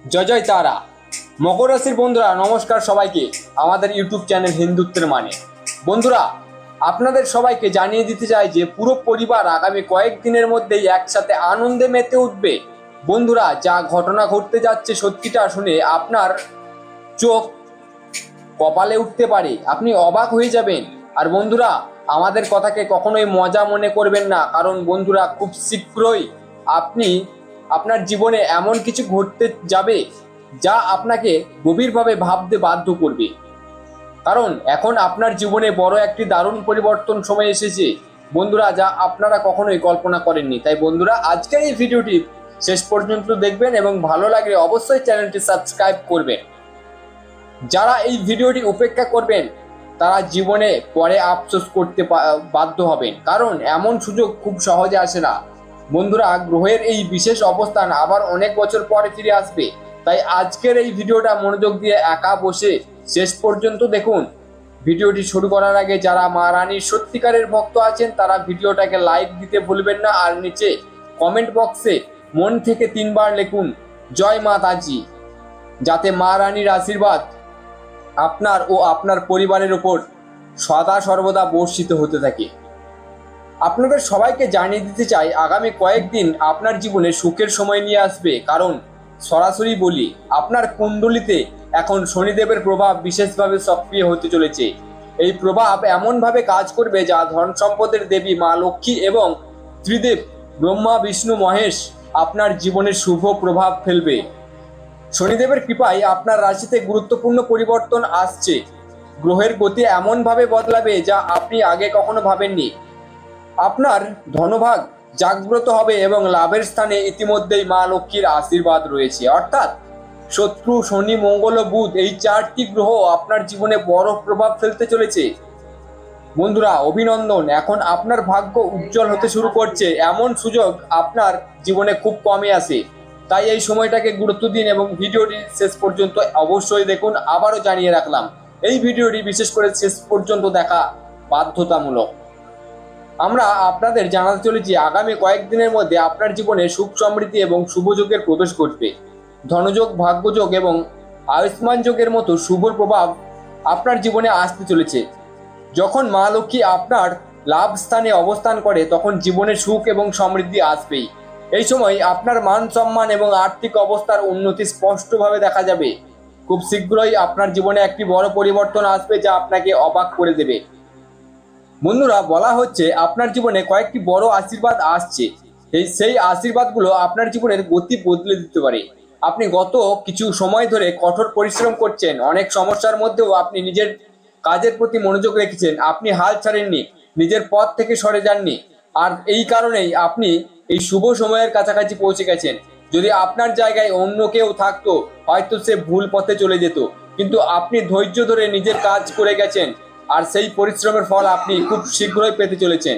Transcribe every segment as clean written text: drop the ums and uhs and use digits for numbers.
জয় জয় তারা। মকর রাশির বন্ধুরা নমস্কার সবাইকে আমাদের ইউটিউব চ্যানেল হিন্দুত্বের মানে। বন্ধুরা, আপনাদের সবাইকে জানিয়ে দিতে চাই যে পুরো পরিবার আগামী কয়েকদিনের মধ্যেই একসাথে আনন্দে মেতে উঠবে। বন্ধুরা, যা ঘটনা ঘটতে যাচ্ছে সত্যিটা শুনে আপনার চোখ কপালে উঠতে পারে, আপনি অবাক হয়ে যাবেন। আর বন্ধুরা, আমাদের কথাকে কখনোই মজা মনে করবেন না, কারণ বন্ধুরা খুব শীঘ্রই আপনি আপনার জীবনে এমন কিছু ঘটতে যাবে যা আপনাকে গভীরভাবে ভাবতে বাধ্য করবে। কারণ এখন আপনার জীবনে বড় একটি দারুণ পরিবর্তন সময় এসেছে বন্ধুরা, যা আপনারা কখনোই কল্পনা করেননি। তাই বন্ধুরা, আজকের এই ভিডিওটি শেষ পর্যন্ত দেখবেন এবং ভালো লাগলে অবশ্যই চ্যানেলটি সাবস্ক্রাইব করবেন। যারা এই ভিডিওটি উপেক্ষা করবেন তারা জীবনে পরে আফসোস করতে বাধ্য হবেন, কারণ এমন সুযোগ খুব সহজে আসে না। বন্ধুরা, গ্রহের এই বিশেষ অবস্থান আবার অনেক বছর পরে ফিরে আসবে। তাই আজকের এই ভিডিওটা মনোযোগ দিয়ে একা বসে শেষ পর্যন্ত দেখুন। ভিডিওটি শুরু করার আগে যারা মা রানীর সত্যিকারের ভক্ত আছেন তারা ভিডিওটাকে লাইক দিতে ভুলবেন না, আর নিচে কমেন্ট বক্সে মন থেকে 3 বার লিখুন জয় মাতাজি, যাতে মা রানীর আশীর্বাদ আপনার ও আপনার পরিবারের উপর সদা সর্বদা বর্ষিত হতে থাকে। আপনাদের সবাইকে জানিয়ে দিতে চাই আগামী কয়েকদিন আপনার জীবনে সুখের সময় নিয়ে আসবে, কারণ সরাসরি বলি আপনার কুণ্ডলিতে এখন শনিদেবের প্রভাব বিশেষভাবে সক্রিয় হতে চলেছে। এই প্রভাব এমনভাবে কাজ করবে যা ধন সম্পদের দেবী মা লক্ষ্মী এবং ত্রিদেব ব্রহ্মা বিষ্ণু মহেশ আপনার জীবনে শুভ প্রভাব ফেলবে। শনিদেবের কৃপায় আপনার রাশিতে গুরুত্বপূর্ণ পরিবর্তন আসছে। গ্রহের গতি এমনভাবে বদলাবে যা আপনি আগে কখনো ভাবেননি। আপনার ধনভাগ জাগ্রত হবে এবং লাভের স্থানে ইতিমধ্যেই মা লক্ষ্মীর আশীর্বাদ রয়েছে। অর্থাৎ শত্রু, শনি, মঙ্গল ও বুধ, এই 4টি গ্রহ আপনার জীবনে বড় প্রভাব ফেলতে চলেছে। বন্ধুরা, অভিনন্দন, এখন আপনার ভাগ্য উজ্জ্বল হতে শুরু করছে। এমন সুযোগ আপনার জীবনে খুব কমই আসে, তাই এই সময়টাকে গুরুত্ব দিন এবং ভিডিওটি শেষ পর্যন্ত অবশ্যই দেখুন। আবারও জানিয়ে রাখলাম, এই ভিডিওটি বিশেষ করে শেষ পর্যন্ত দেখা বাধ্যতামূলক। আমরা আপনাদের জানাতে চলেছি আগামী কয়েকদিনের মধ্যে আপনার জীবনে সুখ সমৃদ্ধি এবং শুভযোগের প্রবেশ ঘটবে। ধনযোগ, ভাগ্যযোগ এবং আয়ুষ্মান যোগের মতো শুভ প্রভাব আপনার জীবনে আসতে চলেছে। যখন মা লক্ষ্মী আপনার লাভ স্থানে অবস্থান করে তখন জীবনে সুখ এবং সমৃদ্ধি আসবেই। এই সময় আপনার মান সম্মান এবং আর্থিক অবস্থার উন্নতি স্পষ্টভাবে দেখা যাবে। খুব শীঘ্রই আপনার জীবনে একটি বড় পরিবর্তন আসবে যা আপনাকে অবাক করে দেবে। বন্ধুরা, বলা হচ্ছে আপনার জীবনে কয়েকটি বড় আশীর্বাদ আসছে। সেই আশীর্বাদগুলো আপনার জীবনের গতি বদলে দিতে পারে। আপনি গত কিছু সময় ধরে কঠোর পরিশ্রম করছেন, অনেক সমস্যার মধ্যেও আপনি নিজের কাজের প্রতি মনোযোগ রেখেছেন, আপনি হাল ছাড়েননি, নিজের পথ থেকে সরে যাননি। আর এই কারণেই আপনি এই শুভ সময়ের কাছাকাছি পৌঁছে গেছেন। যদি আপনার জায়গায় অন্য কেউ থাকতো হয়তো সে ভুল পথে চলে যেত, কিন্তু আপনি ধৈর্য ধরে নিজের কাজ করে গেছেন, আর সেই পরিশ্রমের ফল আপনি খুব শীঘ্রই পেতে চলেছেন।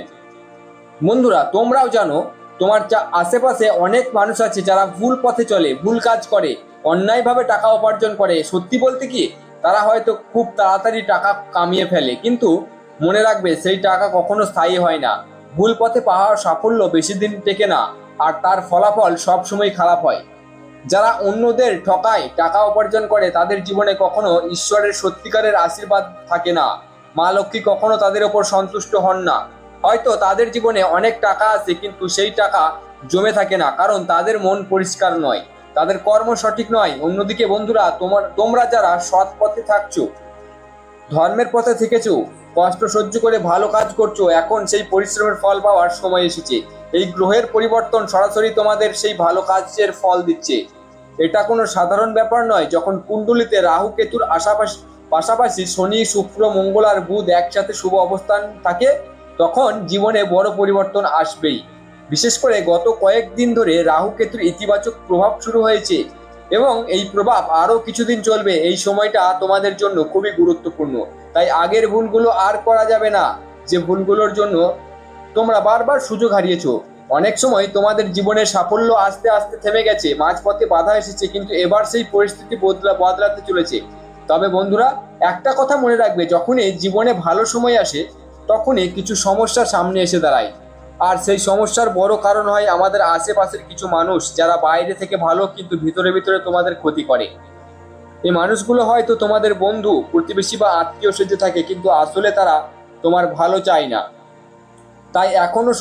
বন্ধুরা, তোমরাও জানো তোমার আশেপাশে অনেক মানুষ আছে যারা ভুল পথে চলে, ভুল কাজ করে, অন্যায়ভাবে টাকা উপার্জন করে। সত্যি বলতে কি, তারা হয়তো খুব তাড়াতাড়ি টাকা কামিয়ে ফেলে, কিন্তু মনে রাখবে সেই টাকা কখনো স্থায়ী হয় না। ভুল পথে পাওয়া সাফল্য বেশি দিন টেকে না, আর তার ফলাফল সবসময় খারাপ হয়। যারা অন্যদের ঠকায় টাকা উপার্জন করে তাদের জীবনে কখনো ঈশ্বরের সত্যিকারের আশীর্বাদ থাকে না। মা লক্ষ্মী কখনো তাদের ওপর সন্তুষ্ট হন না। হয়তো তাদের জীবনে অনেক টাকা আছে, কিন্তু সেই টাকা জমে থাকে না, কারণ তাদের মন পরিষ্কার নয়, তাদের কর্ম সঠিক নয়। অন্যদিকে বন্ধুরা, তোমরা যারা সৎ পথে থাকছো, ধর্মের পথে থেকেছো, কষ্ট সহ্য করে ভালো কাজ করছো, এখন সেই পরিশ্রমের ফল পাওয়ার সময় এসেছে। এই গ্রহের পরিবর্তন সরাসরি তোমাদের সেই ভালো কাজের ফল দিচ্ছে। এটা কোনো সাধারণ ব্যাপার নয়। যখন কুণ্ডলিতে রাহু কেতুর পাশাপাশি শনি, শুক্র, মঙ্গল আর বুধ একসাথে শুভ অবস্থান থাকে তখন জীবনে বড় পরিবর্তন আসবেই। বিশেষ করে গত কয়েকদিন ধরে রাহু কেতুর ইতিবাচক প্রভাব শুরু হয়েছে এবং এই প্রভাব আরো কিছুদিন চলবে। এই সময়টা তোমাদের জন্য খুবই গুরুত্বপূর্ণ, তাই আগের ভুলগুলো আর করা যাবে না, যে ভুলগুলোর জন্য তোমরা বারবার সুযোগ হারিয়েছো। অনেক সময় তোমাদের জীবনের সাফল্য আস্তে আস্তে থেমে গেছে, মাঝপথে বাধা এসেছে, কিন্তু এবার সেই পরিস্থিতি বদলাতে চলেছে। তবে বন্ধুরা, একটা কথা মনে রাখবে, যখনই জীবনে ভালো সময় আসে তখনই কিছু সমস্যা সামনে এসে দাঁড়ায়। আর সেই সমস্যার বড় কারণ হয় আমাদের আশেপাশের কিছু মানুষ, যারা বাইরে থেকে ভালো কিন্তু ভিতরে ভিতরে তোমাদের ক্ষতি করে। এই মানুষগুলো হয়তো তোমাদের বন্ধু, প্রতিবেশী বা আত্মীয় সেজে থাকে, কিন্তু আসলে তারা তোমার ভালো চায় না। তাই এখনো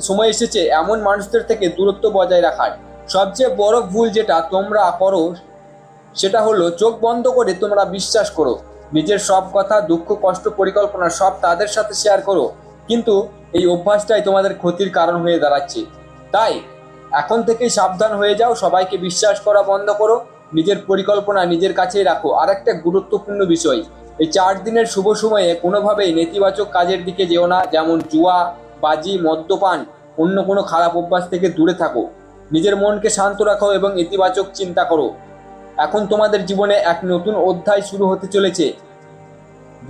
সময় এসেছে এমন মানুষদের থেকে দূরত্ব বজায় রাখার। সবচেয়ে বড় ভুল যেটা তোমরা করো সেটা হলো চোখ বন্ধ করে তোমরা বিশ্বাস করো। নিজের সব কথা, দুঃখ, কষ্ট, পরিকল্পনা সব তাদের সাথে শেয়ার করো, কিন্তু এই অভ্যাসটাই তোমাদের ক্ষতির কারণ হয়ে দাঁড়াচ্ছে। তাই এখন থেকেই সাবধান হয়ে যাও, সবাইকে বিশ্বাস করা বন্ধ করো, নিজের পরিকল্পনা নিজের কাছেই রাখো। আর একটা গুরুত্বপূর্ণ বিষয়, এই 4 দিনের শুভ সময়ে কোনোভাবেই নেতিবাচক কাজের দিকে যেও না, যেমন জুয়া, বাজি, মদ্যপান, অন্য কোনো খারাপ অভ্যাস থেকে দূরে থাকো। নিজের মনকে শান্ত রাখো এবং ইতিবাচক চিন্তা করো। এখন তোমাদের জীবনে এক নতুন অধ্যায় শুরু হতে চলেছে।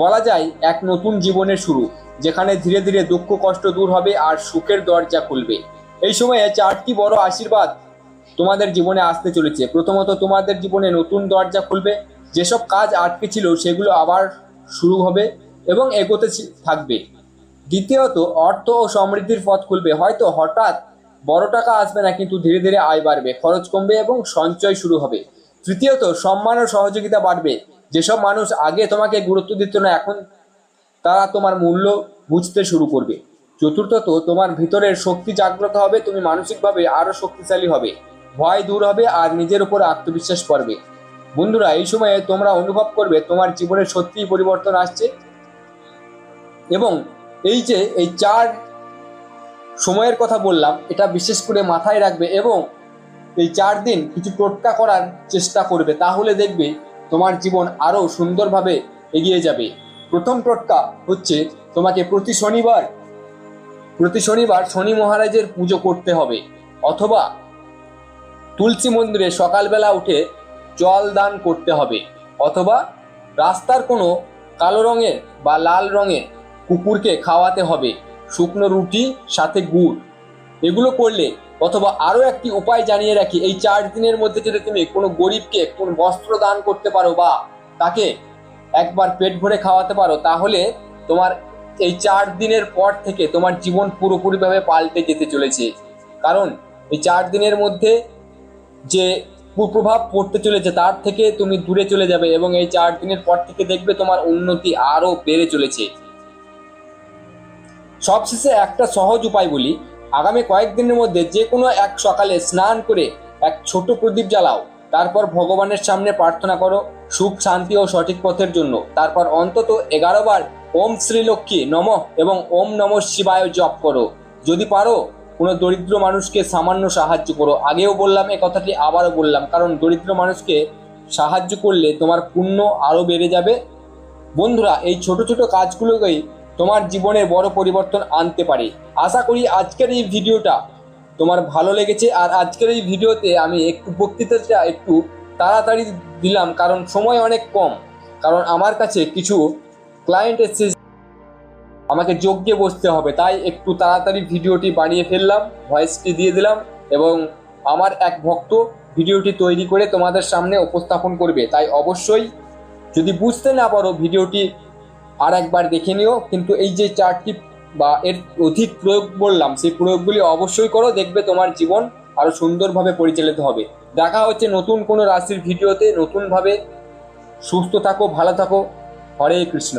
বলা যায় এক নতুন জীবনের শুরু, যেখানে ধীরে ধীরে দুঃখ কষ্ট দূর হবে আর সুখের দরজা খুলবে। এই সময়ে 4টি বড় আশীর্বাদ তোমাদের জীবনে আসতে চলেছে। প্রথমত, তোমাদের জীবনে নতুন দরজা খুলবে। যেসব কাজ আটকে ছিল সেগুলো আবার শুরু হবে এবং এগোতে থাকবে। দ্বিতীয়ত, অর্থ ও সমৃদ্ধির পথ খুলবে। হয়তো হঠাৎ বড় টাকা আসবে না, কিন্তু ধীরে ধীরে আয় বাড়বে, খরচ কমবে এবং সঞ্চয় শুরু হবে। তৃতীয়ত, সম্মান ও সহযোগিতা বাড়বে। যেসব মানুষ আগে তোমাকে গুরুত্ব দিত না, এখন তারা তোমার মূল্য বুঝতে শুরু করবে। চতুর্থত, তোমার ভিতরের শক্তি জাগ্রত হবে, তুমি মানসিকভাবে আরো শক্তিশালী হবে, ভয় দূর হবে আর নিজের উপর আত্মবিশ্বাস করবে। বন্ধুরা, এই সময়ে তোমরা অনুভব করবে তোমার জীবনে সত্যিই পরিবর্তন আসছে। এবং এই 4 সময়ের কথা বললাম, এটা বিশেষ করে মাথায় রাখবে এবং এই 4 দিন কিছু টোটকা করার চেষ্টা করবে, তাহলে দেখবে তোমার জীবন আরো সুন্দরভাবে এগিয়ে যাবে। প্রথম টোটকা হচ্ছে, তোমাকে প্রতি শনিবার শনি মহারাজের পুজো করতে হবে, অথবা তুলসী মন্দিরে সকালবেলা উঠে জল দান করতে হবে, অথবা রাস্তার কোনো কালো রঙের বা লাল রঙের কুকুরকে খাওয়াতে হবে শুকনো রুটি সাথে গুড়। এগুলো করলে, অথবা আরো একটি উপায় জানিয়ে রাখি, এই 4 দিনের মধ্যে যদি তুমি কোনো গরিবকে কোন বস্ত্র দান করতে পারো বা তাকে একবার পেট ভরে খাওয়াতে পারো, তাহলে তোমার এই 4 দিনের পর থেকে তোমার জীবন পুরোপুরিভাবে পাল্টে যেতে চলেছে। কারণ এই 4 দিনের মধ্যে যে কুপ্রভাব পড়তে চলেছে তার থেকে তুমি দূরে চলে যাবে এবং এই 4 দিনের পর থেকে দেখবে তোমার উন্নতি আরো বেড়ে চলেছে। সবশেষে একটা সহজ উপায় বলি, আগামী কয়েকদিনের মধ্যে যে কোনো এক সকালে স্নান করে এক ছোট প্রদীপ জ্বালাও, তারপর ভগবানের সামনে প্রার্থনা করো সুখ, শান্তি ও সঠিক পথের জন্য। তারপর অন্তত 11 বার ওম শ্রী লক্ষ্মী নমঃ এবং ওম নমঃ শিবায় জপ করো। যদি পারো কোনো দরিদ্র মানুষকে সামান্য সাহায্য করো। আগেও বললাম এই কথাটি, আবারও বললাম, কারণ দরিদ্র মানুষকে সাহায্য করলে তোমার পুণ্য আরো বেড়ে যাবে। বন্ধুরা, এই ছোট ছোট কাজগুলোকেই তোমার জীবনে বড় পরিবর্তন আনতে পারে। আশা করি আজকের এই ভিডিওটা তোমার ভালো লেগেছে। আর আজকের এই ভিডিওতে আমি বক্তৃতাটা একটু তাড়াতাড়ি দিলাম, কারণ সময় অনেক কম। কারণ আমার কাছে কিছু ক্লায়েন্ট এসেছে, আমাকে যজ্ঞে বসতে হবে, তাই একটু তাড়াতাড়ি ভিডিওটি বানিয়ে ফেললাম, ভয়েসটি দিয়ে দিলাম এবং আমার এক ভক্ত ভিডিওটি তৈরি করে তোমাদের সামনে উপস্থাপন করবে। তাই অবশ্যই যদি বুঝতে না পারো ভিডিওটি আর একবার দেখে নিও, কিন্তু এই যে 4টি বা এর অধিক প্রয়োগ বললাম, সেই প্রয়োগগুলি অবশ্যই করো, দেখবে তোমার জীবন আরো সুন্দরভাবে পরিচালিত হবে। দেখা হচ্ছে নতুন কোনো রাশির ভিডিওতে। নতুনভাবে সুস্থ থাকো, ভালো থাকো। হরে কৃষ্ণ।